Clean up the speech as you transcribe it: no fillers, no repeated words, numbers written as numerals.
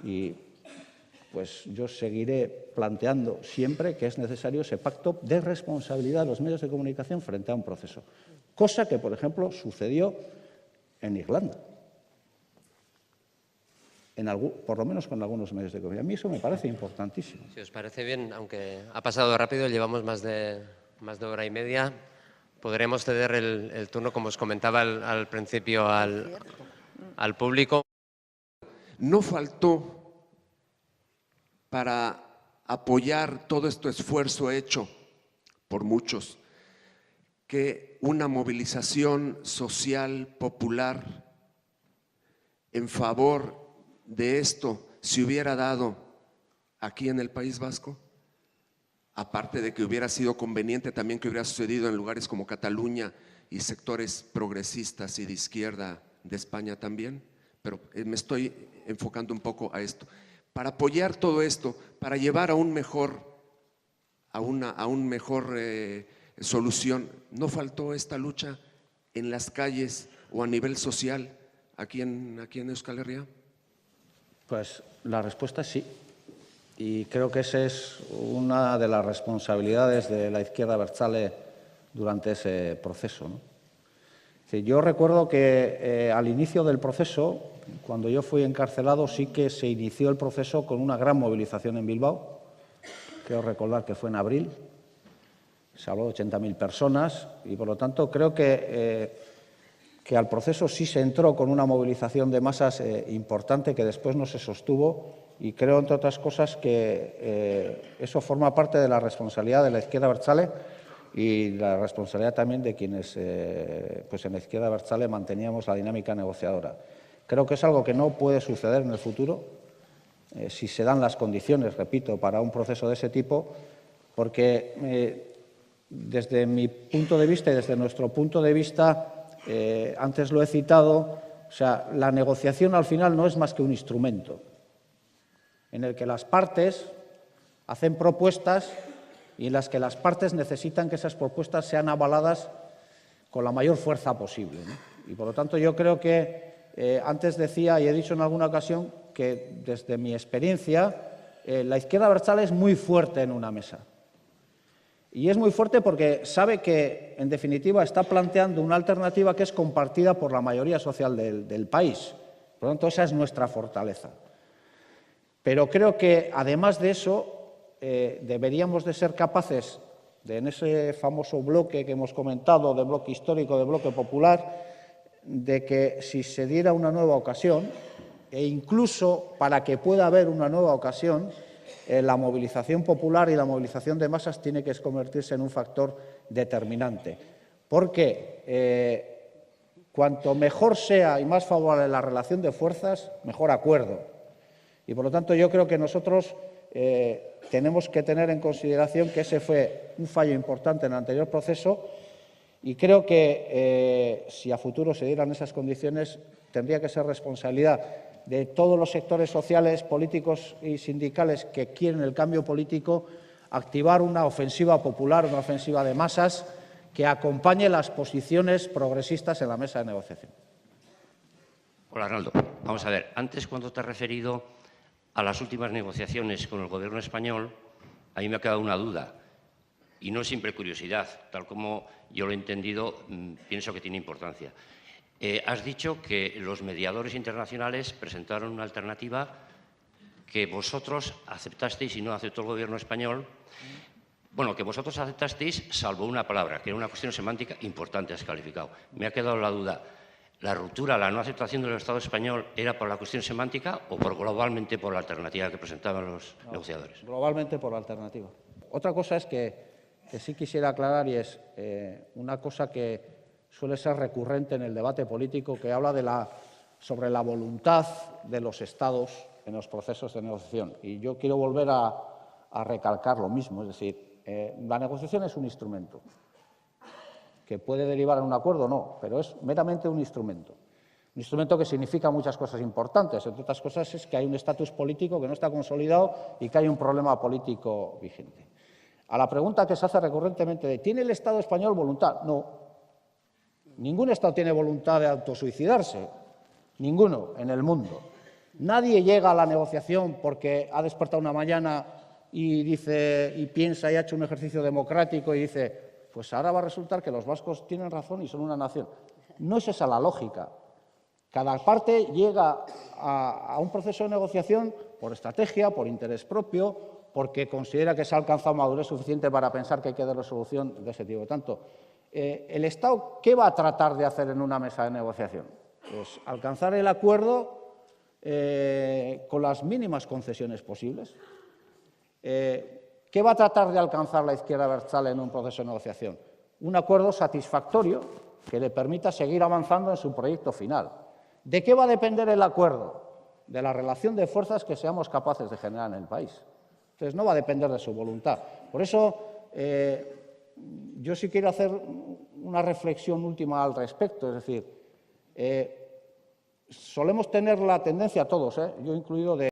Y pues yo seguiré planteando siempre que es necesario ese pacto de responsabilidad de los medios de comunicación frente a un proceso. Cosa que, por ejemplo, sucedió en Irlanda. Por lo menos con algunos medios de comunicación. A mí eso me parece importantísimo. Si os parece bien, aunque ha pasado rápido, llevamos más de hora y media, podremos ceder el turno, como os comentaba al principio, al público. No faltó para apoyar todo este esfuerzo hecho por muchos, que una movilización social, popular, en favor de esto se hubiera dado aquí en el País Vasco, aparte de que hubiera sido conveniente también que hubiera sucedido en lugares como Cataluña y sectores progresistas y de izquierda de España también, pero me estoy enfocando un poco a esto. Para apoyar todo esto, para llevar a una mejor solución, ¿no faltó esta lucha en las calles o a nivel social aquí en Euskal Herria? Pues la respuesta es sí. Y creo que esa es una de las responsabilidades de la izquierda abertzale durante ese proceso, ¿no? Yo recuerdo que al inicio del proceso, cuando yo fui encarcelado, sí que se inició el proceso con una gran movilización en Bilbao. Creo recordar que fue en abril. Se habló de 80.000 personas y, por lo tanto, creo que al proceso sí se entró con una movilización de masas importante que después no se sostuvo, y creo, entre otras cosas, que eso forma parte de la responsabilidad de la izquierda abertzale y la responsabilidad también de quienes pues en la izquierda abertzale manteníamos la dinámica negociadora. Creo que es algo que no puede suceder en el futuro, si se dan las condiciones, repito, para un proceso de ese tipo, porque desde mi punto de vista y desde nuestro punto de vista, antes lo he citado, o sea, la negociación al final no es más que un instrumento en el que las partes hacen propuestas y en las que las partes necesitan que esas propuestas sean avaladas con la mayor fuerza posible, ¿no? Y, por lo tanto, yo creo que antes decía y he dicho en alguna ocasión que, desde mi experiencia, la izquierda abertzale es muy fuerte en una mesa. Y es muy fuerte porque sabe que, en definitiva, está planteando una alternativa que es compartida por la mayoría social del país. Por lo tanto, esa es nuestra fortaleza. Pero creo que, además de eso, deberíamos de ser capaces, en ese famoso bloque que hemos comentado, de bloque histórico, de bloque popular, de que si se diera una nueva ocasión, e incluso para que pueda haber una nueva ocasión, la movilización popular y la movilización de masas tiene que convertirse en un factor determinante. Porque cuanto mejor sea y más favorable la relación de fuerzas, mejor acuerdo. Y, por lo tanto, yo creo que nosotros tenemos que tener en consideración que ese fue un fallo importante en el anterior proceso, y creo que si a futuro se dieran esas condiciones, tendría que ser responsabilidad de todos los sectores sociales, políticos y sindicales que quieren el cambio político, activar una ofensiva popular, una ofensiva de masas que acompañe las posiciones progresistas en la mesa de negociación. Hola, Arnaldo. Vamos a ver, antes, cuando te has referido a las últimas negociaciones con el Gobierno español, a mí me ha quedado una duda, y no siempre curiosidad, tal como yo lo he entendido, pienso que tiene importancia. Has dicho que los mediadores internacionales presentaron una alternativa que vosotros aceptasteis y no aceptó el Gobierno español. Bueno, que vosotros aceptasteis salvo una palabra, que era una cuestión semántica importante, has calificado. Me ha quedado la duda. ¿La ruptura, la no aceptación del Estado español era por la cuestión semántica o globalmente por la alternativa que presentaban los negociadores? Globalmente por la alternativa. Otra cosa es que sí quisiera aclarar, y es una cosa que suele ser recurrente en el debate político, que habla sobre la voluntad de los Estados en los procesos de negociación. Y yo quiero volver a recalcar lo mismo, es decir, la negociación es un instrumento que puede derivar en un acuerdo o no, pero es meramente un instrumento. Un instrumento que significa muchas cosas importantes. Entre otras cosas es que hay un estatus político que no está consolidado y que hay un problema político vigente. A la pregunta que se hace recurrentemente de ¿tiene el Estado español voluntad? No. Ningún Estado tiene voluntad de autosuicidarse. Ninguno en el mundo. Nadie llega a la negociación porque ha despertado una mañana y piensa y ha hecho un ejercicio democrático y dice, pues ahora va a resultar que los vascos tienen razón y son una nación. No es esa la lógica. Cada parte llega a un proceso de negociación por estrategia, por interés propio, porque considera que se ha alcanzado madurez suficiente para pensar que hay que dar resolución de ese tipo. Por tanto, ¿el Estado qué va a tratar de hacer en una mesa de negociación? Pues alcanzar el acuerdo con las mínimas concesiones posibles. ¿Qué va a tratar de alcanzar la izquierda abertzale en un proceso de negociación? Un acuerdo satisfactorio que le permita seguir avanzando en su proyecto final. ¿De qué va a depender el acuerdo? De la relación de fuerzas que seamos capaces de generar en el país. Entonces, no va a depender de su voluntad. Por eso, yo sí quiero hacer una reflexión última al respecto. Es decir, solemos tener la tendencia, todos, yo incluido, de